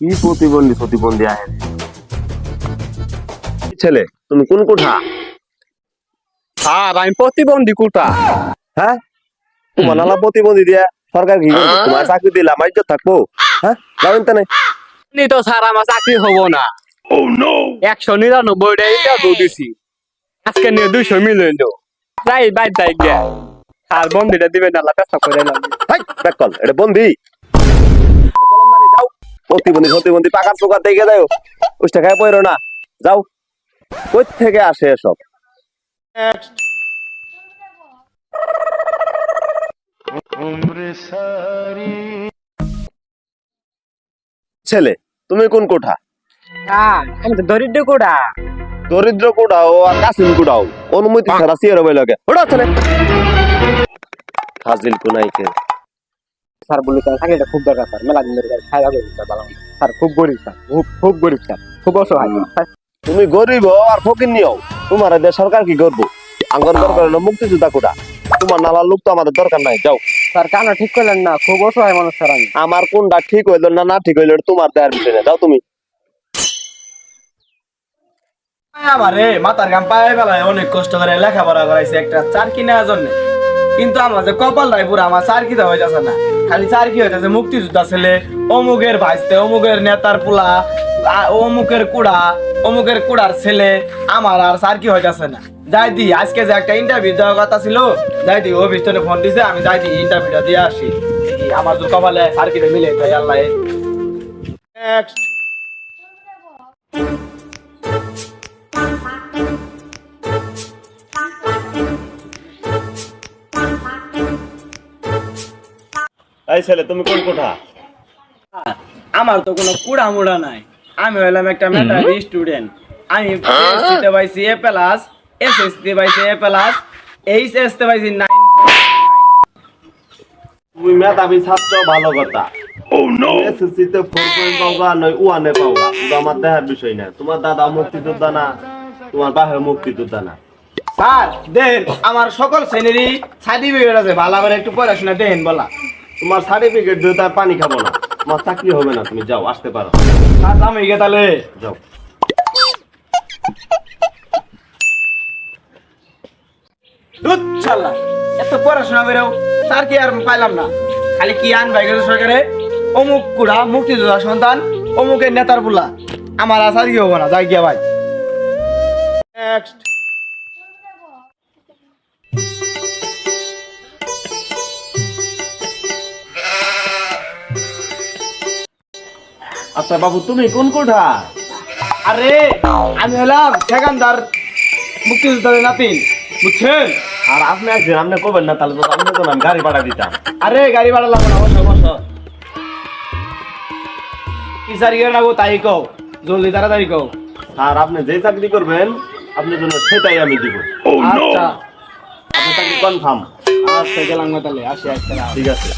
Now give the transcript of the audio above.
কি প্রতিবন্ধী আহে ছেলে, তুমি কোন কোঠা? স্যার আমি প্রতিবন্ধী কোটা। হ্যাঁ, তোমার নালা প্রতিবন্ধী দিয়া সরকার কি করবে? তোমার চাকরি দিলে আমার ইজ্জত থাকবো? হ্যাঁ, যাবেন তো নাই। নি তো স্যার আমার চাকরি হবো না। 199টা ইন্টারভিউ দিছি, আজকে নিয়ে 200 মিলইল। যাই বাইর যাই গে স্যার বন্ধুটা দিবেন আল্লাহ পেশা করে লাগবে। হাই ব্যাক কল, এটা বন্ধি কলমদানি যাও। প্রতিবন্ধী পাকার পোকার দেখে যাও, ওইটা খায় পড়ো না। যাও, কই থেকে আসে এসব? ছেলে, তুমি কোন কোঠা? আমি তো দরিদ্র কোটা। দরিদ্র কোটাও আর কাসিম কোটাও অনুমতি ছাড়া সিয়ার হইল গে। ওটা ছেলে ফাজিল কোনাইকে। স্যার বলে স্যার চাকরিটা খুব দরকার স্যার, মেলা দিন ধরে খাই যাবে স্যার, খুব গরিব স্যার, খুব গরিব স্যার, খুব অসহায়। তুমি গরিব আর ফকির নিও, তোমার দেশ সরকার কি করবো? আঙ্গন দরকার হলো মুক্তিযোদ্ধা কোটা। তোমার নালার লোক তো আমাদের দরকার নাই। যাও। স্যার কেন ঠিক করলেন না? খুব অসহায় মানুষ স্যার আমি। আমার কোনটা ঠিক হইলো না ঠিক হইলো তোমার দেয়ার বিষয় না। যাও তুমি। আমারে মাথার গাম পায়ে বেলায় অনেক কষ্ট করে লেখাপড়া করাইছে একটা চারকি নেওয়ার জন্য, কিন্তু আমার যে কপাল নাই পুরো, আমার চারকিটা হয়ে যাচ্ছে না। খালি চারকি হইতেছে মুক্তিযোদ্ধা ছেলে, অমুকের ভাইস্তে, অমুকের নেতার পোলা, অমুকের কুড়ার ছেলে, আমার আর চারকি হইতেছে না। যাই দি আজকে যে একটা ইন্টারভিউ দেওয়ার কথা ছিল, যাই দি অফিস থেকে ফোন দিছে, আমি যাই দি ইন্টারভিউটা দিয়ে আসি। আমার তো কপালে চারকিটা মিলে তাই আল্লাহ। নেক্সট। এই ছেলে, তুমি কোন কোঠা? আমার তো কোনো কুড়া মুড়া নাই, আমি হইলাম একটা মেধাবী স্টুডেন্ট। আমি এসএসসি তে পাইছি A+, এসএসসি তে পাইছি A+, এইচএস তে পাইছি 9.9। তুমি মেধাবী ছাত্র, ভালো কথা। এসএসসি তে 4 পাওগা নয় 1 পাওগা, কিন্তু আমার দেখার বিষয় না। তোমার দাদা মুক্তিযোদ্ধা না, তোমার বাহে মুক্তিযোদ্ধা না। স্যার দেন আমার সকল শ্রেণীরই সার্টিফিকেট আছে, ভালো করে একটু পড়াশোনা দেন বলা। তোমার সার্টিফিকেট দিয়ে তার পানি খাবো না, তোমার চাকরি হবে না। তুমি যাও, আসতে পারো। স্যার আমি গে তাহলে যাও। দুচ্ছাল্লা এত পড়াশোনা করেও স্যার কি আর পাইলাম না। খালি কি আন ভাই সরকারে অমুক কুড়া মুক্তিযোদ্ধা সন্তান, অমুকের নেতার বুলা, আমার আসার কি হবো না। যাই গিয়া ভাই। নেক্সট। আচ্ছা বাবু, তুমি কোন কোঠা? আরে আমি হলাম সেখানদার মুক্তিযোদ্ধাদের নাতিন, বুঝছেন? আর আপনি আছেন, আপনি কবেন না তাহলে তো আপনি তো আমি গাড়ি ভাড়া দিতাম। আরে গাড়ি ভাড়া লাগবে না, বসো বসো। কি স্যার ইয়ে রাখবো তাই কও, জলদি তাড়াতাড়ি কও। আর আপনি যে চাকরি করবেন আপনার জন্য সেটাই আমি দিব। আচ্ছা আপনার চাকরি কনফার্ম। আচ্ছা গেলাম তাহলে, আসি আজকে। ঠিক আছে।